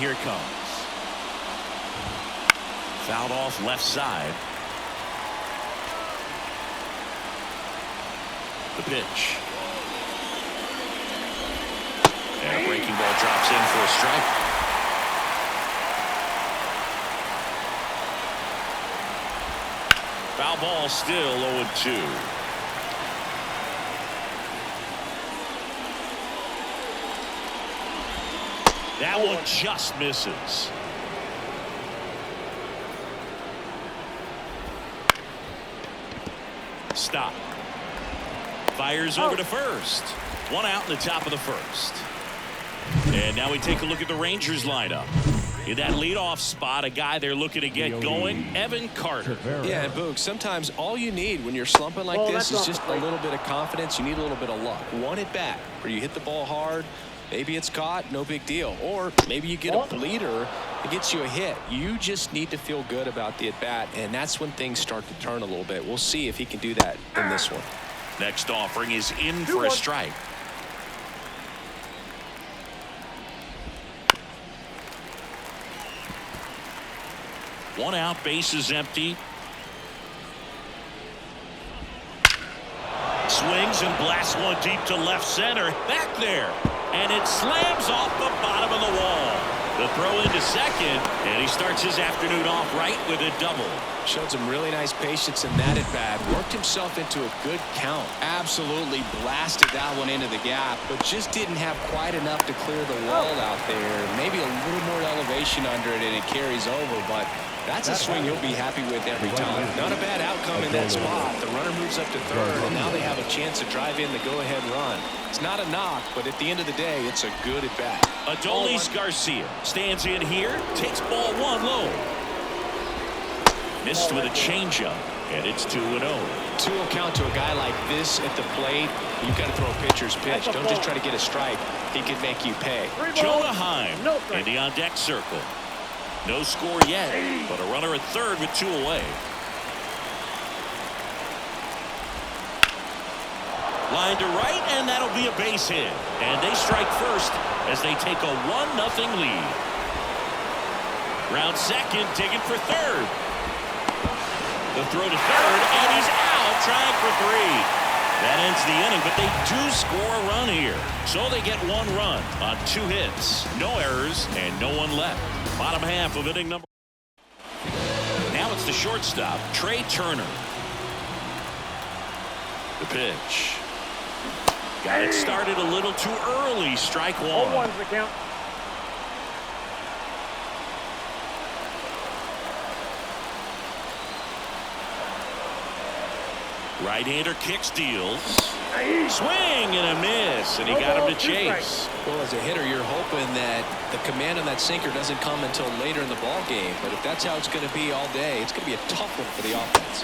here it comes. Fouled off left side. The pitch. And a breaking ball drops in for a strike. Foul ball, still 0-2. That one just misses. Stop. Fires over to first. One out in the top of the first. And now we take a look at the Rangers lineup. In that leadoff spot, a guy they're looking to get going, Evan Carter. Yeah, and Boog, sometimes all you need when you're slumping like this is just a little bit of confidence. You need a little bit of luck. One at bat where you hit the ball hard. Maybe it's caught, no big deal. Or maybe you get a bleeder that gets you a hit. You just need to feel good about the at-bat, and that's when things start to turn a little bit. We'll see if he can do that in this one. Next offering is in for a strike. One out, base is empty. Swings and blasts one deep to left center. Back there. And it slams off the bottom of the wall. The throw into second, and he starts his afternoon off right with a double. Showed some really nice patience in that at bat. Worked himself into a good count. Absolutely blasted that one into the gap, but just didn't have quite enough to clear the wall out there. Maybe a little more elevation under it, and it carries over, but that's a swing you'll be happy with every time. Not a bad outcome in that spot. The runner moves up to third, and now they have a chance to drive in the go-ahead run. It's not a knock, but at the end of the day, it's a good at-bat. Adolis Garcia stands in here, takes ball one low. Missed with a changeup, and it's 2-0. 2 will count to a guy like this at the plate. You've got to throw a pitcher's pitch. Don't just try to get a strike. He could make you pay. Jonah Heim in the on-deck circle. No score yet, but a runner at third with 2 away. Line to right, and that'll be a base hit. And they strike first as they take a 1-0 lead. Round second, digging for third. The throw to third, and he's out, trying for 3. That ends the inning, but they do score a run here. So they get 1 run on 2 hits, no errors, and no one left. Bottom half of inning number. Now it's the shortstop, Trey Turner. The pitch. Got it started a little too early. Strike 1. 0-1's the count. Right-hander kicks, deals. Swing and a miss, and he got him to chase. Well, as a hitter, you're hoping that the command on that sinker doesn't come until later in the ball game. But if that's how it's going to be all day, it's going to be a tough one for the offense.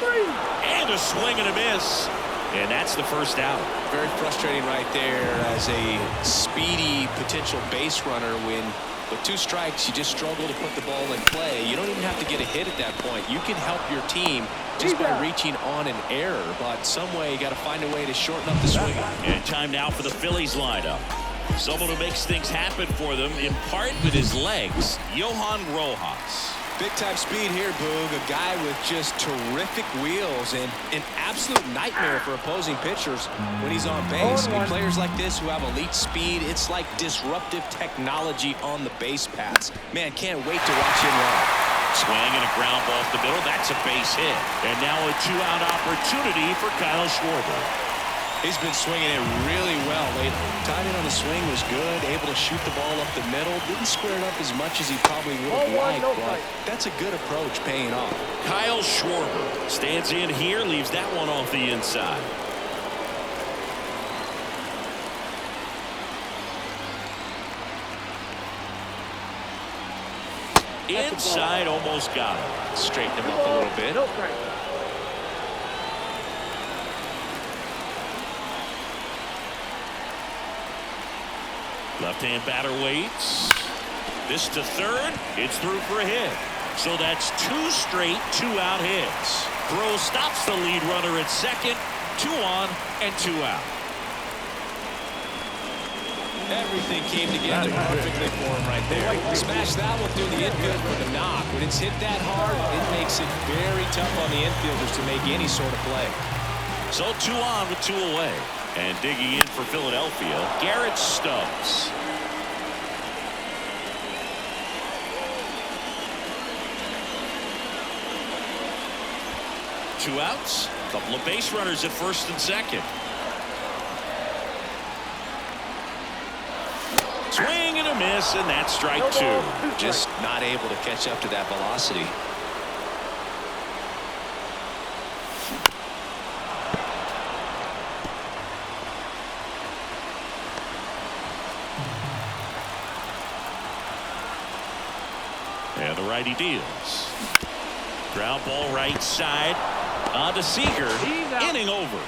And a swing and a miss. And that's the first out. Very frustrating right there as a speedy potential base runner when with 2 strikes, you just struggle to put the ball in play. You don't even have to get a hit at that point. You can help your team just by reaching on an error. But some way, you got to find a way to shorten up the swing. And time now for the Phillies lineup. Someone who makes things happen for them, in part with his legs, Johan Rojas. Big-time speed here, Boog. A guy with just terrific wheels and an absolute nightmare for opposing pitchers when he's on base. I mean, players like this who have elite speed, it's like disruptive technology on the base paths. Man, can't wait to watch him run. Swing and a ground ball off the middle. That's a base hit. And now a 2-out opportunity for Kyle Schwarber. He's been swinging it really well lately. Timing on the swing was good, able to shoot the ball up the middle. Didn't square it up as much as he probably would have liked, but that's a good approach paying off. Kyle Schwarber stands in here, leaves that one off the inside. Inside, almost got him. Straighten him up a little bit. Left-hand batter waits. This to third. It's through for a hit. So that's 2 straight 2-out hits. Throw stops the lead runner at second. 2 on and 2 out. Everything came together perfectly for him right there. Smash that one through the infield for the knock. When it's hit that hard, it makes it very tough on the infielders to make any sort of play. So 2 on with 2 away. And digging in for Philadelphia, Garrett Stubbs. Two outs. A couple of base runners at first and second. Swing and a miss, and that's strike 2. Just not able to catch up to that velocity. And the righty deals. Ground ball right side. On to Seager. Inning over.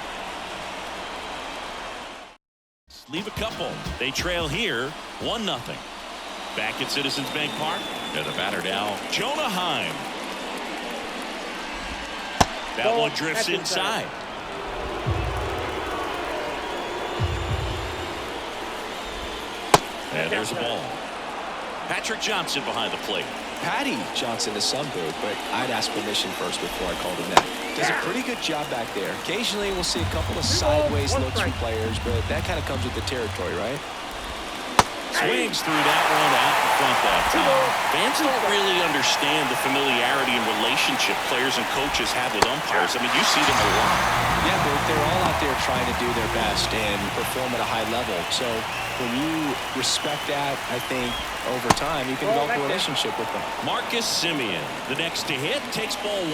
Leave a couple. They trail here 1-0. Back at Citizens Bank Park. And the batter now, Jonah Heim. That one drifts inside. And there's a ball. Patrick Johnson behind the plate. Patty Johnson is some boo, but I'd ask permission first before I called him that. Does a pretty good job back there. Occasionally we'll see a couple of sideways looks from players, but that kind of comes with the territory, right? Swings through that one out in front that time. Fans don't really understand the familiarity and relationship players and coaches have with umpires. I mean, you see them a lot. Yeah, they're all out there trying to do their best and perform at a high level. So when you respect that, I think over time you can develop a relationship with them. Marcus Semien, the next to hit, takes ball 1.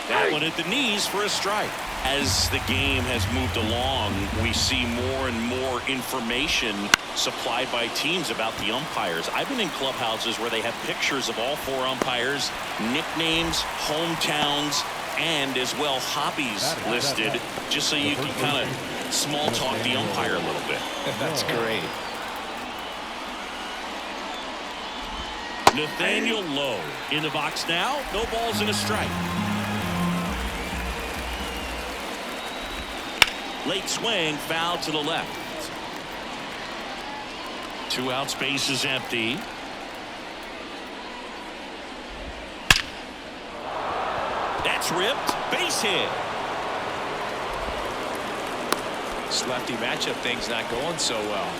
That one at the knees for a strike. As the game has moved along, we see more and more information supplied by teams about the umpires. I've been in clubhouses where they have pictures of all 4 umpires, nicknames, hometowns, and as well hobbies listed, just so you can kind of small talk the umpire a little bit. That's great. Nathaniel Lowe in the box now. No balls and a strike. Late swing, foul to the left. 2 outs, base is empty. That's ripped. Base hit. This lefty matchup thing's not going so well.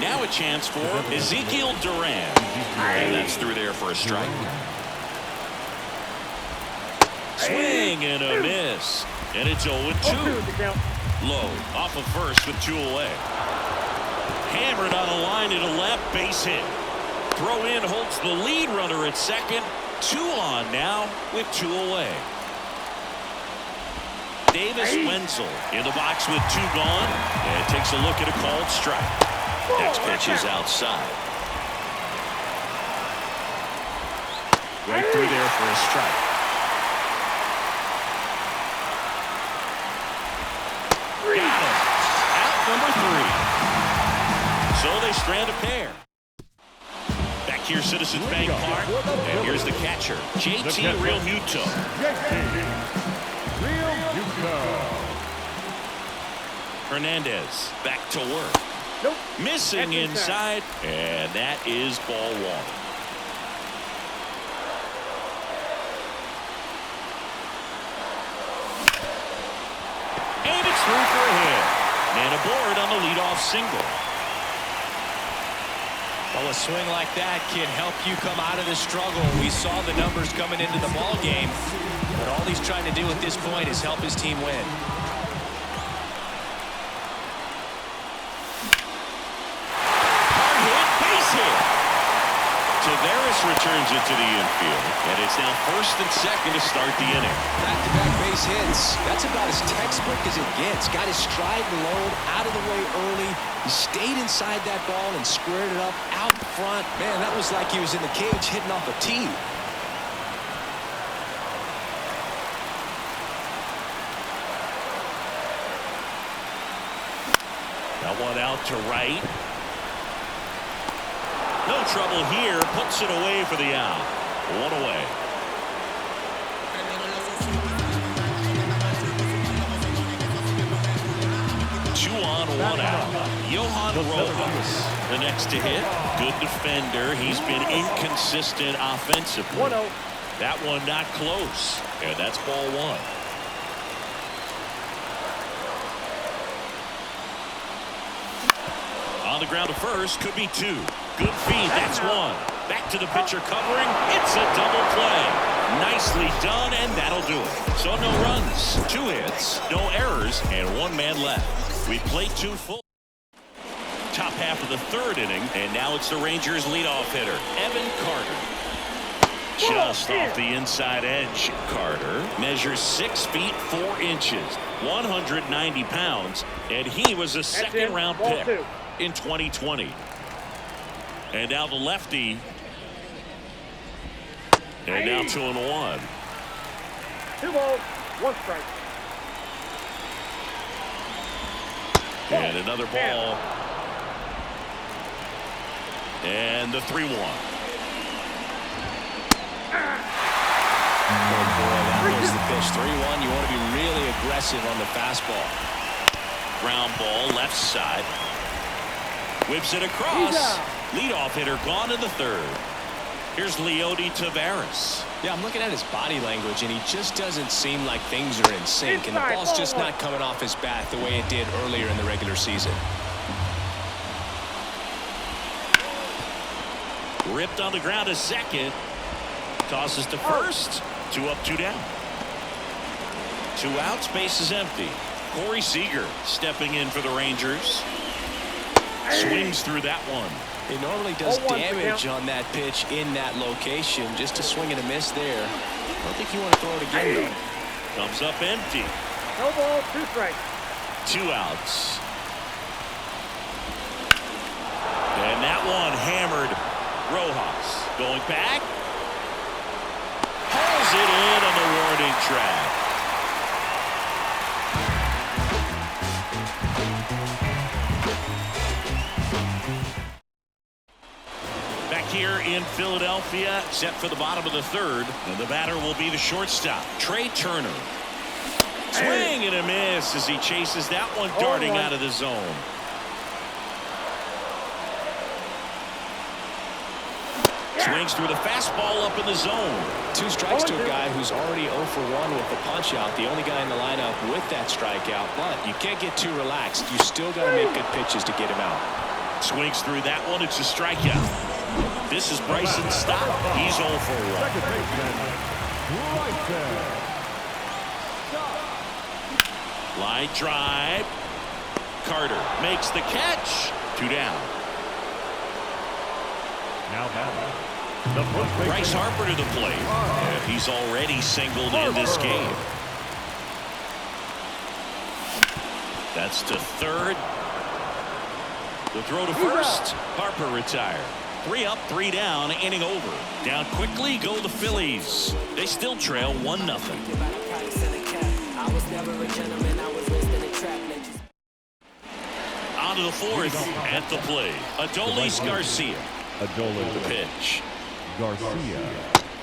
Now a chance for Ezekiel Duran. And that's through there for a strike. Swing and a miss. And it's 0-2. Lowe off of first with 2 away. Hammered on a line to the left, base hit. Throw in holds the lead runner at second. 2 on now with 2 away. Davis Wenzel in the box with 2 gone. And takes a look at a called strike. Next pitch is outside. Right through there for a strike. Got him. Out number 3. So they strand a pair. Back here, Citizens Bank Park. And here's the catcher, JT Realmuto. Hernandez back to work. Missing inside. And that is ball 1. And it's through for a hit. And aboard on the leadoff single. Well, a swing like that can help you come out of the struggle. We saw the numbers coming into the ball game, but all he's trying to do at this point is help his team win. Hard hit, base hit. Tavares returns it to the infield, and it's now first and second to start the inning. Back-to-back base hits. That's about as textbook as it gets. Got his stride and load out of the way early. He stayed inside that ball and squared it up out front. Man, that was like he was in the cage hitting off a tee. That one out to right. No trouble here. Puts it away for the out. 1 away. one out. Johan Rojas, the next to hit. Good defender. He's been inconsistent offensively. 1-0. That one not close. And that's ball one. On the ground to first, could be two. Good feed, that's one. Back to the pitcher covering. It's a double play. Nicely done, and that'll do it. So no runs, 2 hits, no errors, and 1 man left. We played 2 full. Top half of the 3rd inning, and now it's the Rangers leadoff hitter, Evan Carter. Just off the inside edge. Carter measures 6 feet 4 inches, 190 pounds, and he was a second-round pick in 2020. And now the lefty. And now 2-1. 2 balls, 1 strike. And another ball. And the 3-1. Oh boy, that was the pitch. 3-1. You want to be really aggressive on the fastball. Ground ball, left side. Whips it across. Leadoff hitter gone in the 3rd. Here's Leody Taveras. Yeah, I'm looking at his body language, and he just doesn't seem like things are in sync, and the ball's just not coming off his bat the way it did earlier in the regular season. Ripped on the ground to second. Tosses to first. 2 up, 2 down. 2 outs, base is empty. Corey Seager stepping in for the Rangers. Swings through that one. He normally does damage on that pitch in that location. Just a swing and a miss there. I don't think you want to throw it again, though. Comes up empty. No ball, 2 strikes. 2 outs. And that one hammered. Rojas going back. Hauls it in on the warning track. Here in Philadelphia, set for the bottom of the 3rd, and the batter will be the shortstop, Trey Turner. Swing and a miss as he chases that one darting out of the zone. Swings through the fastball up in the zone. 2 strikes to a guy who's already 0 for 1 with the punch out. The only guy in the lineup with that strikeout, but you can't get too relaxed. You still got to make good pitches to get him out. Swings through that one. It's a strikeout. This is Bryson Stott. He's 0 for 1. Line drive. Carter makes the catch. 2 down. Now Bryce Harper to the plate. And he's already singled in this game. That's to 3rd. The throw to first. Harper retired. 3 up, 3 down, inning over. Down quickly go the Phillies. They still trail 1-0. On to the 4th at the plate. Adolis Garcia. The pitch. Garcia.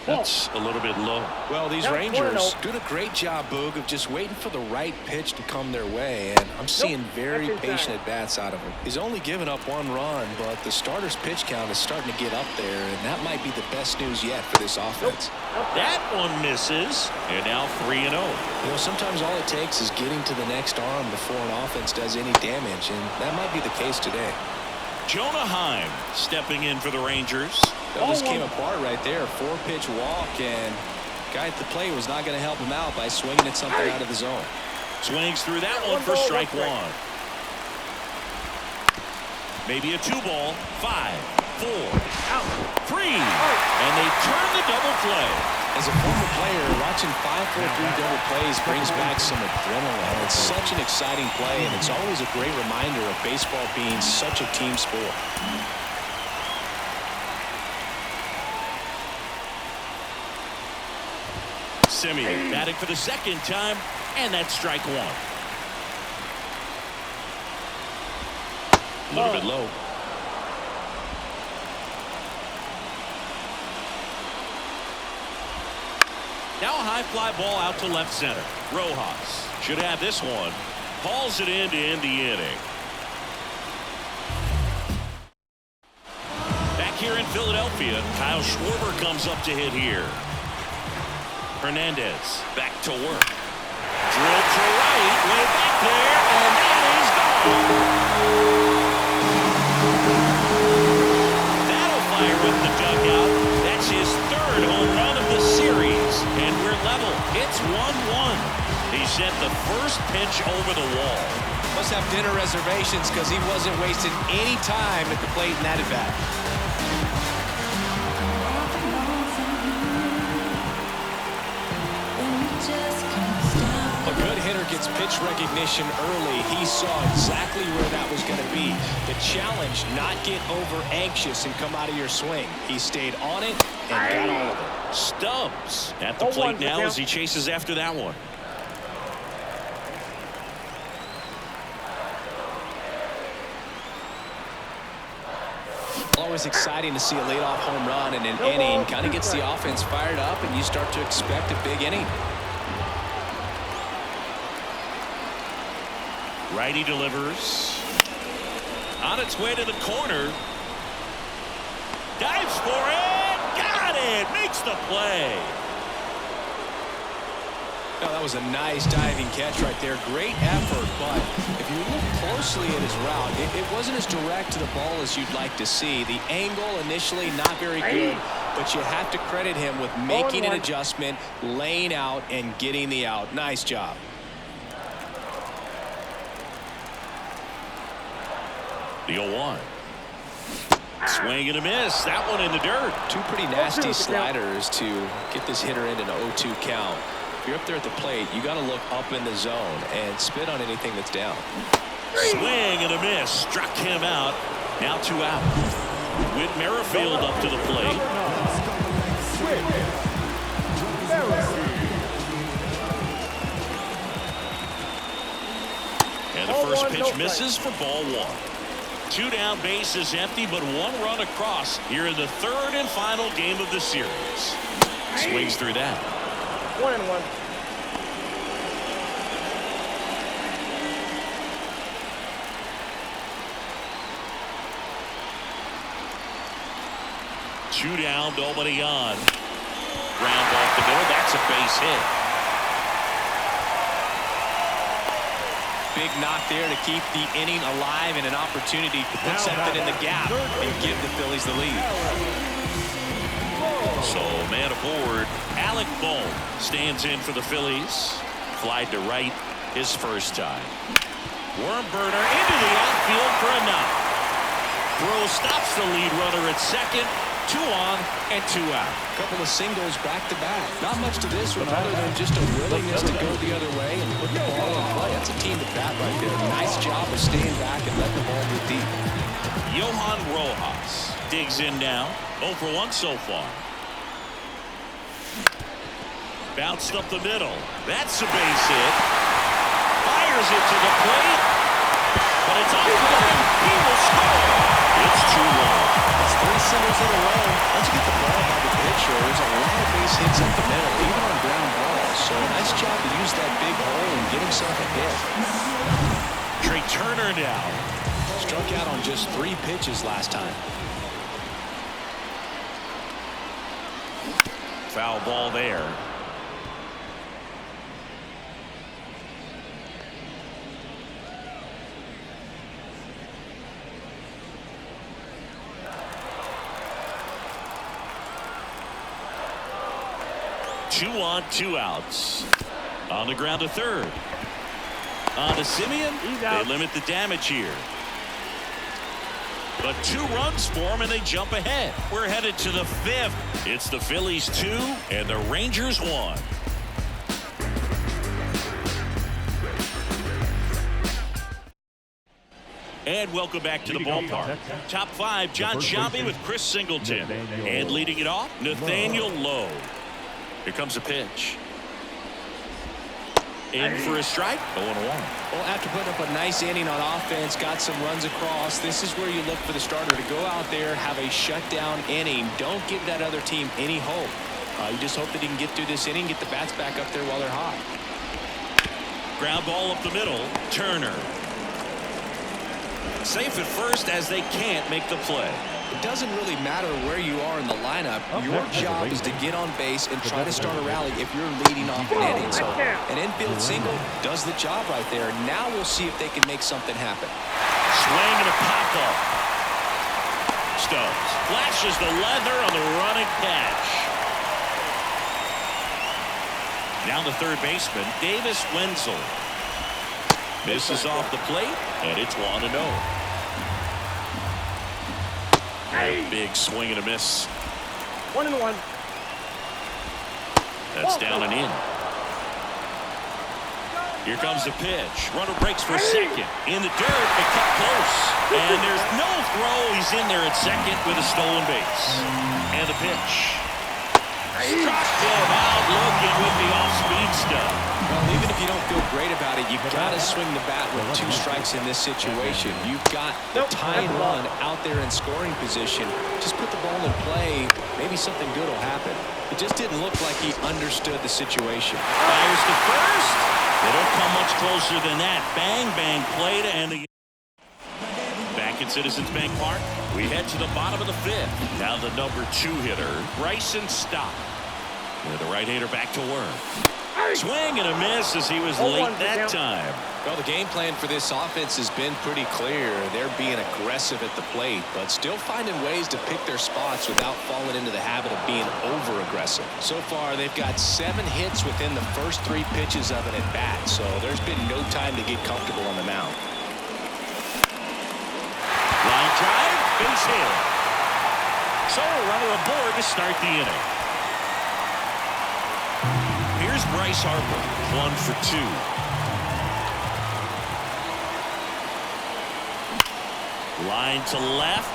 That's a little bit low. Well, these Rangers doing a great job, Boog, of just waiting for the right pitch to come their way, and I'm seeing very patient at-bats out of him. He's only given up 1 run, but the starter's pitch count is starting to get up there, and that might be the best news yet for this offense. That one misses, and now 3-0. You know, sometimes all it takes is getting to the next arm before an offense does any damage, and that might be the case today. Jonah Heim stepping in for the Rangers. That just came apart right there. 4-pitch walk, and guy at the plate was not going to help him out by swinging at something out of the zone. Swings through that one for strike 1. Maybe a 2-ball. 5, 4, 3, and they turn the double play. As a former player, watching 5-4-3 double plays brings back some adrenaline. It's such an exciting play, and it's always a great reminder of baseball being such a team sport. Simeon batting for the 2nd time, and that's strike 1. A little bit low. Now a high fly ball out to left center. Rojas should have this one. Hauls it in to end the inning. Philadelphia, Kyle Schwarber comes up to hit here. Hernandez back to work. Drilled to right, way back there, and that is gone. That'll fire up the dugout. That's his third home run of the series, and we're level. It's 1-1. He sent the first pitch over the wall. Must have dinner reservations because he wasn't wasting any time at the plate in that at-bat. A good hitter gets pitch recognition early. He saw exactly where that was going to be. The challenge, not get over anxious and come out of your swing. He stayed on it and got all of it. Stubbs at the plate now as he chases after that one. Always exciting to see a leadoff home run in an inning. Kind of gets the offense fired up, and you start to expect a big inning. Righty delivers. On its way to the corner. Dives for it. Got it. Makes the play. Oh, that was a nice diving catch right there. Great effort, but if you look closely at his route, it wasn't as direct to the ball as you'd like to see. The angle initially not very good, but you have to credit him with making an adjustment, laying out, and getting the out. Nice job. The 0-1. Swing and a miss. That one in the dirt. Two pretty nasty sliders to get this hitter into an 0-2 count. If you're up there at the plate, you got to look up in the zone and spit on anything that's down. Swing and a miss. Struck him out. Now 2 out. With Merrifield up to the plate. And the first pitch misses for ball 1. 2 down, base is empty, but 1 run across here in the third and final game of the series. Swings through that. 1-1. Two down, nobody on. Ground off the middle. That's a base hit. Big knock there to keep the inning alive and an opportunity to put something in the gap and give the Phillies the lead. So, man aboard, Alec Bohm stands in for the Phillies. Flied to right his first time. Worm burner into the outfield for a knock. Throw stops the lead runner at second. 2 on and 2 out. A couple of singles back-to-back. Not much to this one other than just a willingness to go the other way and put the ball in play. That's a team at bat right there. Nice job of staying back and letting the ball go deep. Johan Rojas digs in now. 0 for 1 so far. Bounced up the middle. That's a base hit. Fires it to the plate. But it's off the line. He will score. It's 2-1. It's 3 singles in a row. Once you get the ball by the pitcher, there's a lot of base hits up the middle, even on ground balls. So nice job to use that big hole and get himself a hit. Trey Turner now. Struck out on just 3 pitches last time. Foul ball there. Two on, 2 outs. On the ground to third. On to Simeon. They limit the damage here. But 2 runs for them and they jump ahead. We're headed to the 5th. It's the Phillies 2 and the Rangers 1. And welcome back to the ballpark. Top 5, John Shelby with Chris Singleton. And leading it off, Nathaniel Lowe. Here comes a pitch. In for a strike. 0-1. Well, after putting up a nice inning on offense, got some runs across, this is where you look for the starter to go out there, have a shutdown inning. Don't give that other team any hope. You just hope that he can get through this inning, get the bats back up there while they're hot. Ground ball up the middle. Turner. Safe at first as they can't make the play. It doesn't really matter where you are in the lineup. Your job is to get on base and try to start a rally if you're leading off an inning. So an infield single does the job right there. Now we'll see if they can make something happen. Swing and a pop-up. Stubbs flashes the leather on the running catch. Now the third baseman, Davis Wenzel. Misses off the plate, and it's 1-0. Big swing and a miss. 1-1. That's down and in. Here comes the pitch. Runner breaks for second. In the dirt, but kept close. And there's no throw. He's in there at second with a stolen base. And the pitch. Struck him out looking with the off-speed stuff. Well, even if you don't feel great about it, you've got to swing the bat with 2 strikes in this situation. You've got the tying run out there in scoring position. Just put the ball in play. Maybe something good will happen. It just didn't look like he understood the situation. Fires to first. They don't come much closer than that. Bang, bang play to end the game. Back at Citizens Bank Park, we head to the bottom of the 5th. Now the number 2 hitter, Bryson Stott. With the right-hander back to work. Swing and a miss as he was late that time. Well, the game plan for this offense has been pretty clear. They're being aggressive at the plate, but still finding ways to pick their spots without falling into the habit of being over-aggressive. So far, they've got 7 hits within the first 3 pitches of an at-bat, so there's been no time to get comfortable on the mound. Line drive, base hit. So a runner aboard to start the inning. Here's Bryce Harper, 1 for 2. Line to left.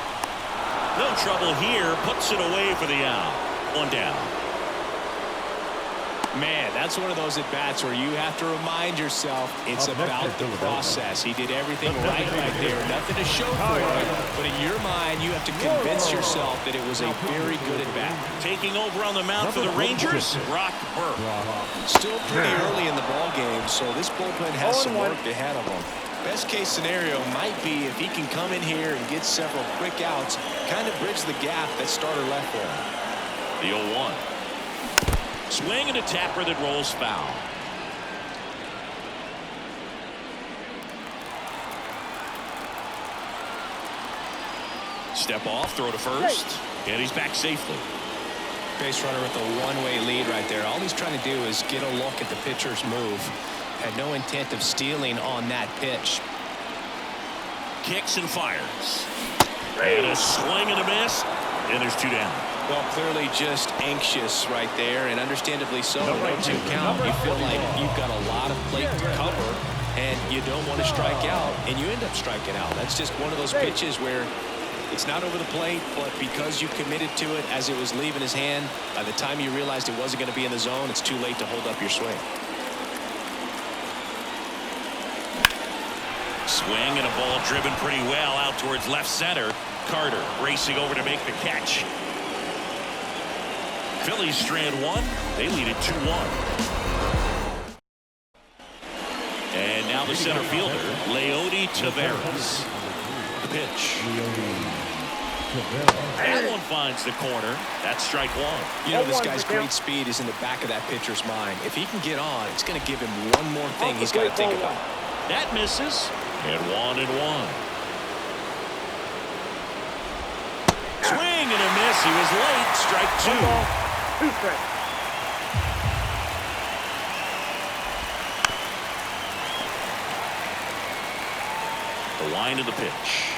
No trouble here. Puts it away for the out. 1 down. Man, that's one of those at-bats where you have to remind yourself it's about the process. He did everything right there. Nothing to show for it. But in your mind, you have to convince yourself that it was a very good at-bat. Taking over on the mound for the Rangers, Brock Burke. Still pretty early in the ball game, so this bullpen has some work ahead of him. Best case scenario might be if he can come in here and get several quick outs, kind of bridge the gap that starter left for him. The 0-1. Swing and a tapper that rolls foul. Step off, throw to first, and he's back safely. Base runner with a one-way lead right there. All he's trying to do is get a look at the pitcher's move. Had no intent of stealing on that pitch. Kicks and fires. And a swing and a miss, and there's 2 down. Well, clearly just anxious right there, and understandably so. No 2 count. You feel like you've got a lot of plate to cover, and you don't want to strike out, and you end up striking out. That's just one of those pitches where it's not over the plate, but because you committed to it as it was leaving his hand, by the time you realized it wasn't going to be in the zone, it's too late to hold up your swing. Swing and a ball driven pretty well out towards left center. Carter racing over to make the catch. Phillies strand 1. They lead it 2-1. And now the center fielder, Leody Taveras. The pitch. That one finds the corner. That's strike 1. You know, this guy's great speed is in the back of that pitcher's mind. If he can get on, it's going to give him one more thing he's got to think about. That misses. And 1-1. Swing and a miss. He was late. Strike 2. 2 strikes. The line of the pitch.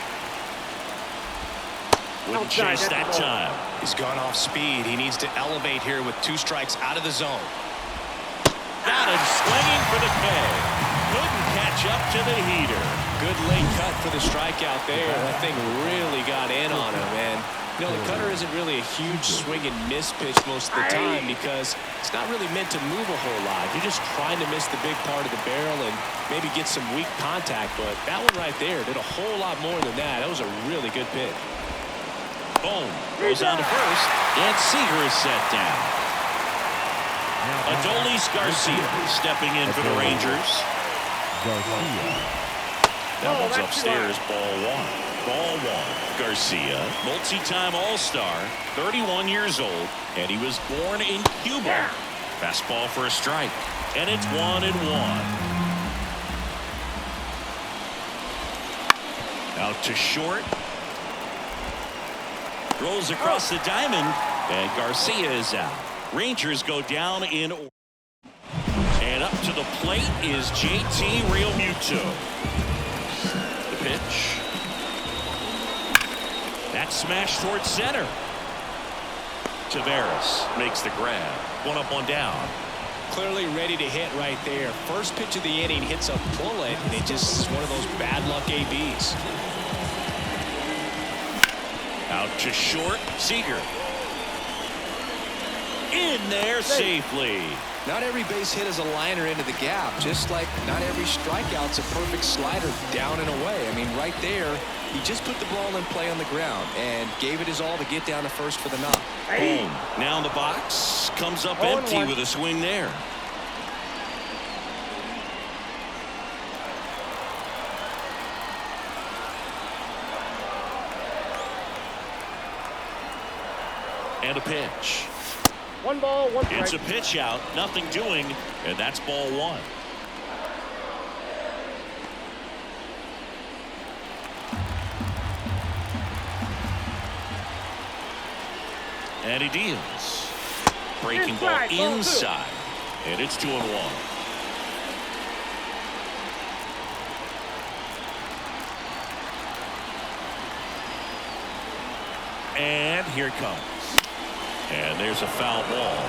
Wouldn't chase that time. He's gone off speed. He needs to elevate here with 2 strikes out of the zone. Got him swinging for the K. Couldn't catch up to the heater. Good late cut for the strikeout there. That thing really got in on him, and you know, the cutter isn't really a huge swing and miss pitch most of the time because it's not really meant to move a whole lot. You're just trying to miss the big part of the barrel and maybe get some weak contact, but that one right there did a whole lot more than that. That was a really good pitch. Boom. Goes on to first, and Seager is set down. Adolis Garcia stepping in for the Rangers. That one's that's too upstairs, high. ball one. Ball one. Garcia, multi-time All-Star, 31 years old, and he was born in Cuba. Fastball for a strike, and it's 1-1. Out to short. Throws across the diamond, and Garcia is out. Rangers go down in order. And up to the plate is JT Realmuto. The pitch. That smash towards center. Taveras makes the grab. One up, one down. Clearly ready to hit right there. First pitch of the inning hits a bullet, and it just is one of those bad luck ABs. Out to short. Seager. In there safely. Not every base hit is a liner into the gap, just like not every strikeout's a perfect slider down and away. I mean, right there, he just put the ball in play on the ground and gave it his all to get down to first for the knock. Boom. Now in the box. Comes up empty with a swing there. And a pitch. 1 ball, 1 strike. It's a pitch out, nothing doing, and that's ball one. And he deals. Breaking ball inside, and it's 2-1. And here it comes. And there's a foul ball.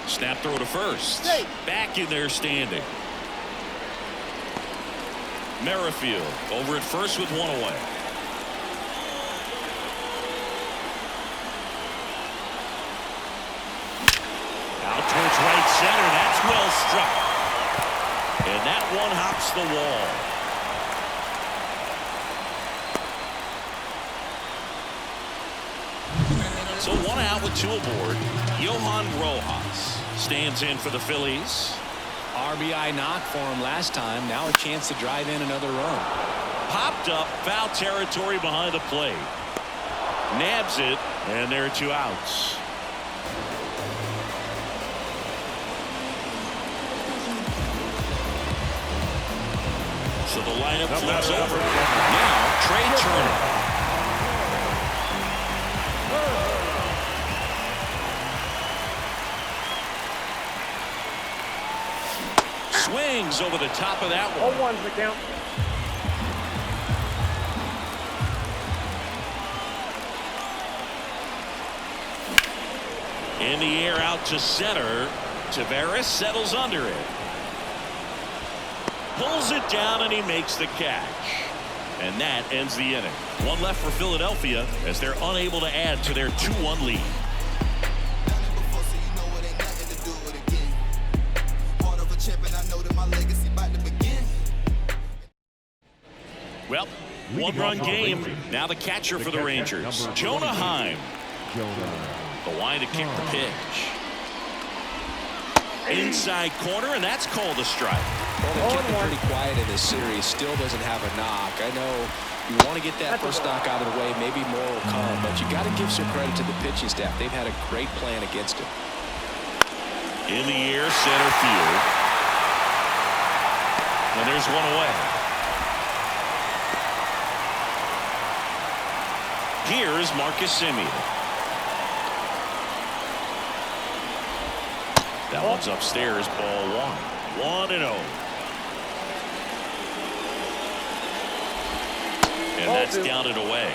Snap throw to first. Back in there standing. Merrifield over at first with one away. Out towards right center. That's well struck. And that one hops the wall. So one out with two aboard. Johan Rojas stands in for the Phillies. RBI knock for him last time. Now a chance to drive in another run. Popped up, foul territory behind the plate. Nabs it, and there are two outs. So the lineup flips over. Now Trey Turner. Swings over the top of that one. 0-1's the count. In the air out to center. Taveras settles under it. Pulls it down and he makes the catch. And that ends the inning. One left for Philadelphia as they're unable to add to their 2-1 lead. Well, one-run game. Now the catcher for the Rangers, Jonah Heim. The line to kick the pitch. Inside corner, and that's called a strike. Well, they've kept it pretty quiet in this series. Still doesn't have a knock. I know you want to get that first knock out of the way. Maybe more will come, but you got to give some credit to the pitching staff. They've had a great plan against him. In the air, center field. And there's one away. Here's Marcus Semien. That one's upstairs, ball one. 1-0. And that's down and away.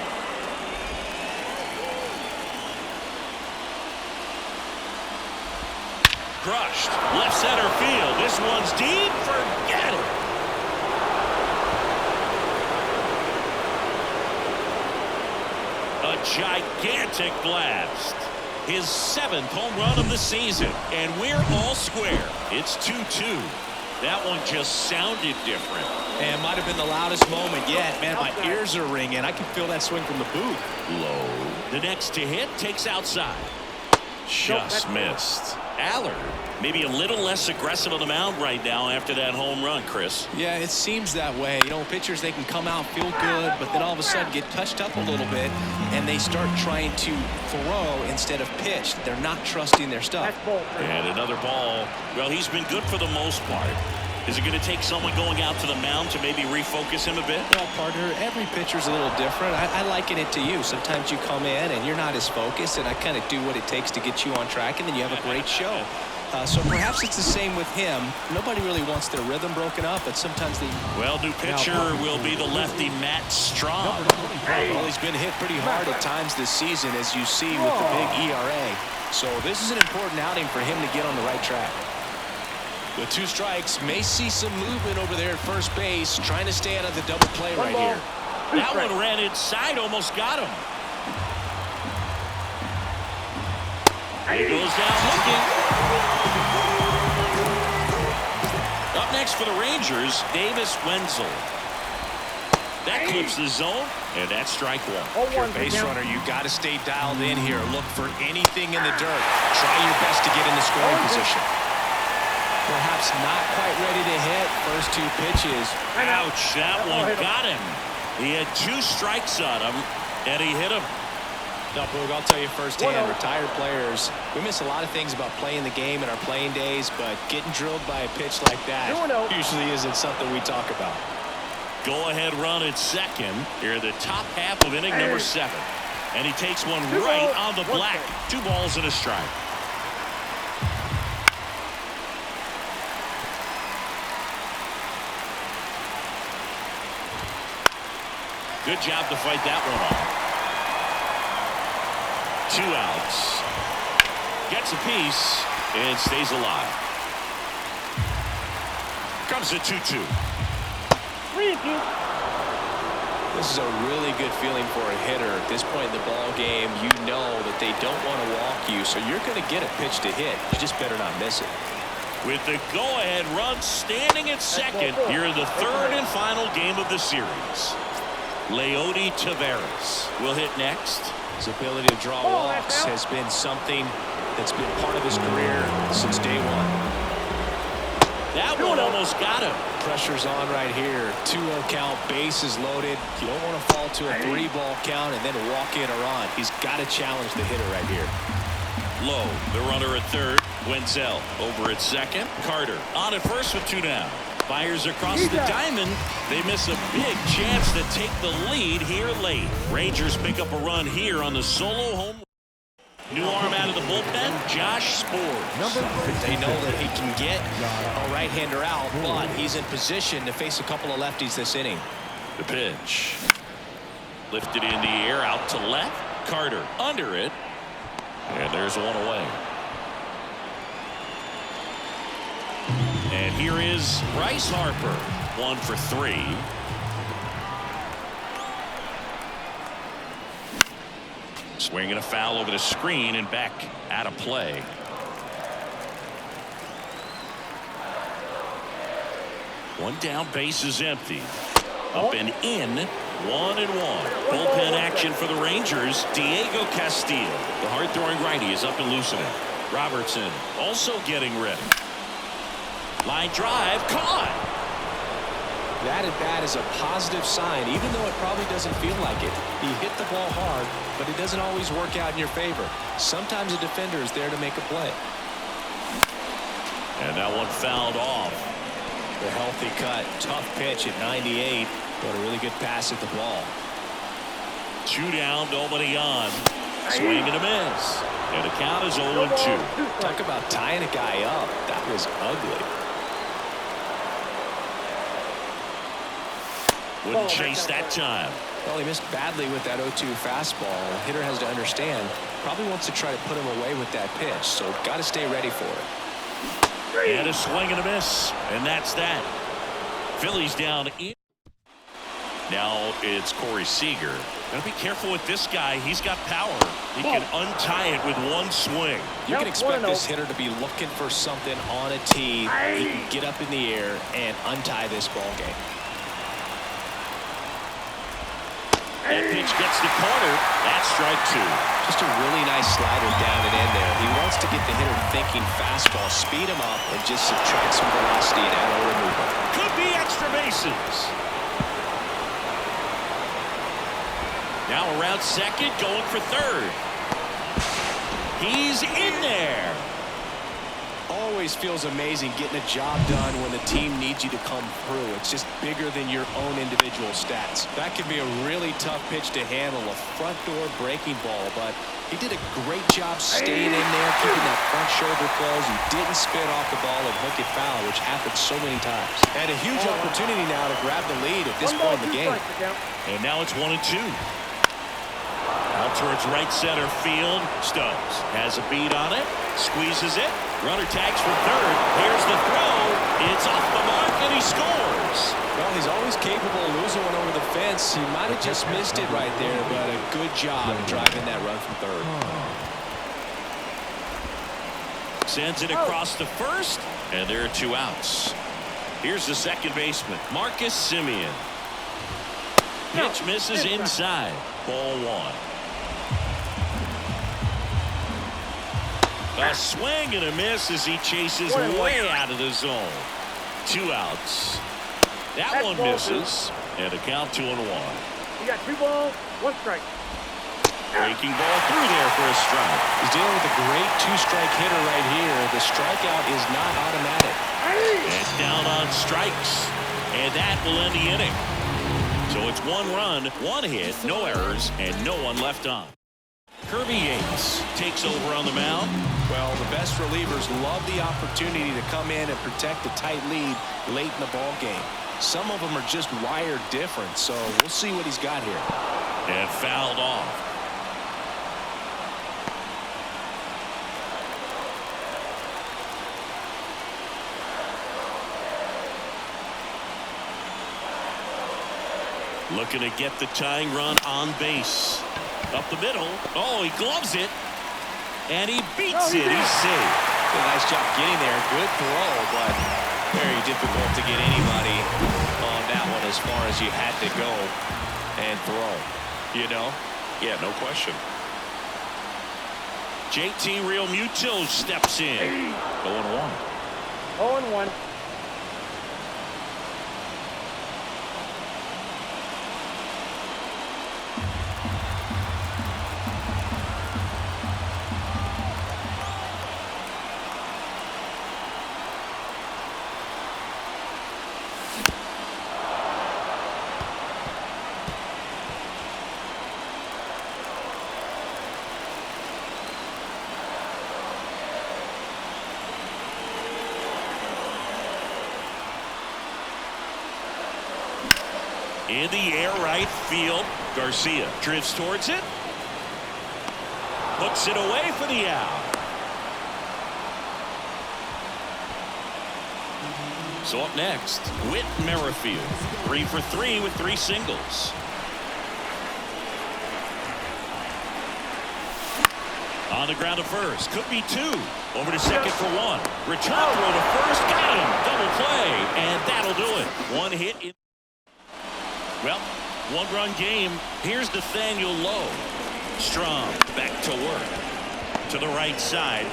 Crushed. Left center field. This one's deep. Forget it. A gigantic blast. His 7th home run of the season. And we're all square. It's 2-2. That one just sounded different. And might have been the loudest moment yet. Man, my ears are ringing. I can feel that swing from the booth. Low. The next to hit takes outside. Just missed. Allard, maybe a little less aggressive on the mound right now after that home run, Chris. Yeah, it seems that way. You know, pitchers, they can come out, feel good, but then all of a sudden get touched up a little bit, and they start trying to throw instead of pitch. They're not trusting their stuff. And another ball. Well, he's been good for the most part. Is it going to take someone going out to the mound to maybe refocus him a bit? Well, partner, every pitcher's a little different. I liken it to you. Sometimes you come in and you're not as focused, and I kind of do what it takes to get you on track, and then you have a great show. So perhaps it's the same with him. Nobody really wants their rhythm broken up, but sometimes they... Well, new pitcher will be the lefty Matt Strahm. Well, he's been hit pretty hard at times this season, as you see with the big ERA. So this is an important outing for him to get on the right track. With 2 strikes, may see some movement over there at first base, trying to stay out of the double play right here. That one ran inside, almost got him. He goes down looking. Up next for the Rangers, Davis Wenzel. That clips the zone, and that's strike 1. If you're a base runner, you got to stay dialed in here. Look for anything in the dirt. Try your best to get in the scoring position. Perhaps not quite ready to hit. First 2 pitches. Ouch, that one got him. He had 2 strikes on him, and he hit him. No, Boog, I'll tell you firsthand, retired players, we miss a lot of things about playing the game in our playing days, but getting drilled by a pitch like that usually isn't something we talk about. Go-ahead run at second here, the top half of inning number 7. And he takes one right on the black. 2 balls and a strike. Good job to fight that one off. 2 outs. Gets a piece and stays alive. Comes a 2-2. This is a really good feeling for a hitter. At this point in the ball game, you know that they don't want to walk you, so you're going to get a pitch to hit. You just better not miss it. With the go-ahead run standing at second here in the 3rd and final game of the series. Leody Taveras will hit next. His ability to draw walks has been something that's been part of his career since day 1. That one almost got him. Pressure's on right here. 2-0 count, bases loaded. You don't want to fall to a 3-ball count and then walk in or on. He's got to challenge the hitter right here. Low, the runner at third. Wenzel over at second. Carter on at first with 2 down. Fires across the diamond. They miss a big chance to take the lead here late. Rangers pick up a run here on the solo home. New arm out of the bullpen, Josh Sborz. They know that he can get a right-hander out, but he's in position to face a couple of lefties this inning. The pitch. Lifted in the air, out to left. Carter under it. And there's one away. And here is Bryce Harper. 1 for 3. Swinging a foul over the screen and back out of play. One down, base is empty. Up and in. 1-1. Bullpen action for the Rangers. Diego Castillo, the hard-throwing righty, is up and loosening. Robertson also getting ready. Line drive, caught. That at bat is a positive sign, even though it probably doesn't feel like it. He hit the ball hard, but it doesn't always work out in your favor. Sometimes a defender is there to make a play. And that one fouled off. The healthy cut, tough pitch at 98, but a really good pass at the ball. 2 down, nobody on. Swing and a miss. And the count is 0-2. Talk about tying a guy up. That was ugly. Wouldn't chase that time. Well, he missed badly with that 0-2 fastball. The hitter has to understand, probably wants to try to put him away with that pitch, so got to stay ready for it. And a swing and a miss, and that's that. Phillies down in. Now it's Corey Seager. Gotta be careful with this guy. He's got power. He can untie it with one swing. You can expect this hitter to be looking for something on a tee. He can get up in the air and untie this ball game. That pitch gets the corner. That's strike 2. Just a really nice slider down and in there. He wants to get the hitter thinking fastball, speed him up, and just subtract some velocity and add a little movement. Could be extra bases. Now around second, going for third. He's in there. Always feels amazing getting a job done when the team needs you to come through. It's just bigger than your own individual stats. That can be a really tough pitch to handle, a front door breaking ball, but he did a great job staying in there, keeping that front shoulder closed. He didn't spin off the ball and hook it foul, which happens so many times. And a huge opportunity now to grab the lead at this point in the game. And now it's 1-2. Out towards right center field. Stubbs has a beat on it. Squeezes it. Runner tags for third. Here's the throw. It's off the mark, and he scores. Well, he's always capable of losing one over the fence. He might have just missed it right there, but a good job in driving that run from third. Sends it across the first, and there are 2 outs. Here's the second baseman, Marcus Semien. Pitch misses inside. Ball 1. A swing and a miss as he chases way out of the zone. 2 outs. That one misses, and a count 2-1. You got 2 balls, 1 strike. Breaking ball through there for a strike. He's dealing with a great 2-strike hitter right here. The strikeout is not automatic. And down on strikes, and that will end the inning. So it's 1 run, 1 hit, no errors, and no one left on. Kirby Yates takes over on the mound. Well, the best relievers love the opportunity to come in and protect a tight lead late in the ball game. Some of them are just wired different, so we'll see what he's got here. And fouled off. Looking to get the tying run on base. Up the middle. Oh, he gloves it. And he beats it. He's safe. Did a nice job getting there. Good throw, but very difficult to get anybody on that one as far as you had to go and throw. You know? Yeah, no question. JT Realmuto steps in. 0-1. 0-1. In the air right field. Garcia drifts towards it. Hooks it away for the out. So up next, Whit Merrifield. 3 for 3 with 3 singles. On the ground to first. Could be 2. Over to second for 1. Return throw to first. Got him. Double play. And that'll do it. 1 hit in. Well, 1-run game. Here's Nathaniel Lowe. Strong back to work. To the right side.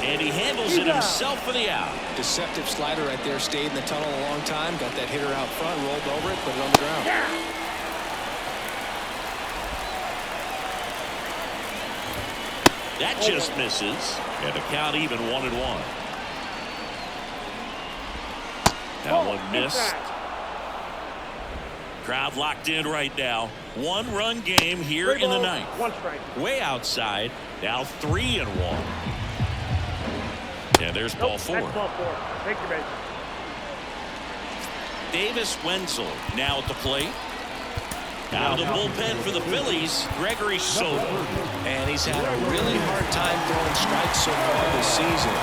And he handles it himself for the out. Deceptive slider right there. Stayed in the tunnel a long time. Got that hitter out front. Rolled over it. Put it on the ground. That just misses. And the count even 1-1. That one missed. Crowd locked in right now. 1-run game here in the ninth. 1 strike. Way outside. Now 3-1. And there's ball 4. That's ball 4. Take your base. Davis Wenzel now at the plate. Out of the bullpen for the Phillies, Gregory Soto. And he's had a really hard time throwing strikes so far this season.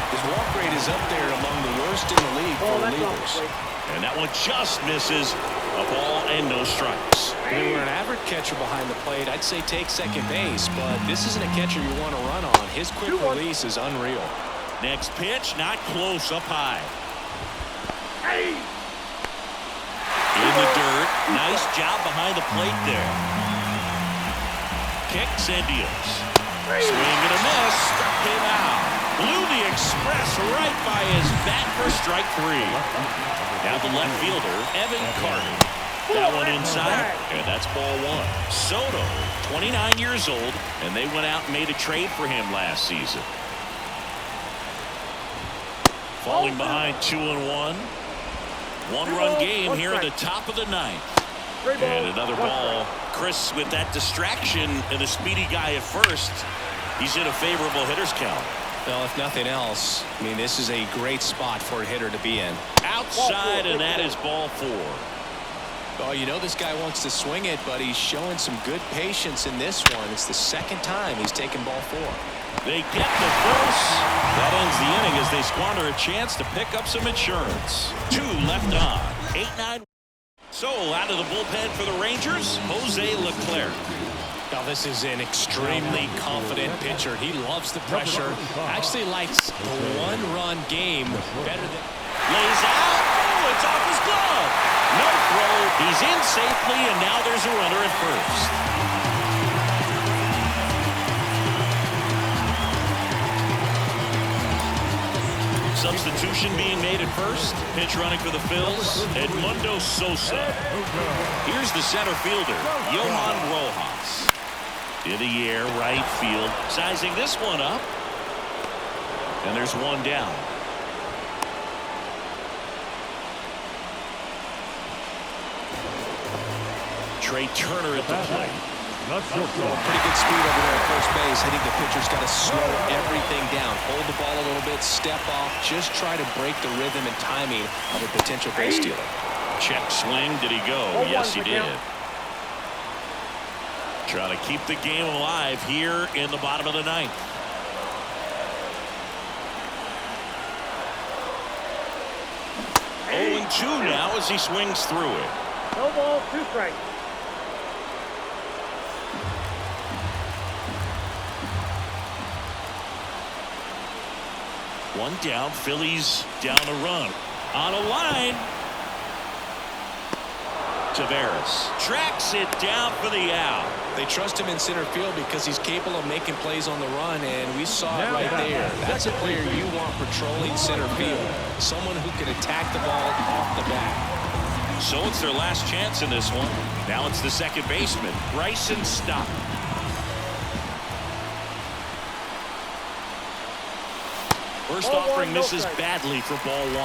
His walk rate is up there among the worst in the league for relievers. And that one just misses. A ball and no strikes. If you were an average catcher behind the plate, I'd say take second base, but this isn't a catcher you want to run on. His quick release is unreal. Next pitch, not close, up high. In the dirt. Nice job behind the plate there. Kicks and deals. Swing and a miss. Struck him out. Blew the express right by his bat for strike 3. Now the left fielder, Evan Carter. That one inside, and that's ball 1. Soto, 29 years old, and they went out and made a trade for him last season. Falling behind 2-1. One-run game here at the top of the 9th. And another ball. Chris, with that distraction and a speedy guy at first, he's in a favorable hitter's count. Well, if nothing else, I mean, this is a great spot for a hitter to be in. Outside, and that is ball 4. Oh, you know this guy wants to swing it, but he's showing some good patience in this one. It's the second time he's taken ball 4. They get the first. That ends the inning as they squander a chance to pick up some insurance. 2 left on. 8-9. So out of the bullpen for the Rangers, Jose Leclerc. Now this is an extremely confident pitcher. He loves the pressure. Actually likes the one-run game better than. Lays out. Oh, it's off his glove. No throw. He's in safely, and now there's a runner at first. Substitution being made at first. Pitch running for the Phils, Edmundo Sosa. Here's the center fielder, Johan Rojas. In the air, right field. Sizing this one up. And there's one down. Trey Turner at the plate. Pretty good speed over there at first base. I think the pitcher's got to slow everything down. Hold the ball a little bit, step off, just try to break the rhythm and timing of a potential base stealer. Check swing. Did he go? Yes, he did. Trying to keep the game alive here in the bottom of the 9th. Oh, 2 now as he swings through it. No ball, 2 strikes. One down. Phillies down a run. On a line. Tavares tracks it down for the out. They trust him in center field because he's capable of making plays on the run, and we saw it right there. That's a player you want patrolling center field. Someone who can attack the ball off the bat. So it's their last chance in this one. Now it's the second baseman, Bryson Stott. First offering misses badly for ball 1.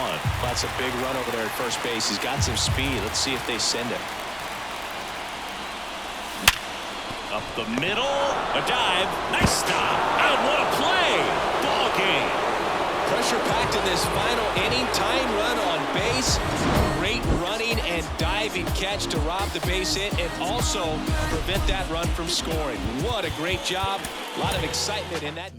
That's a big run over there at first base. He's got some speed. Let's see if they send it. Up the middle, a dive, nice stop, and what a play! Ball game. Pressure packed in this final inning. Tying run on base. Great running and diving catch to rob the base hit and also prevent that run from scoring. What a great job. A lot of excitement in that.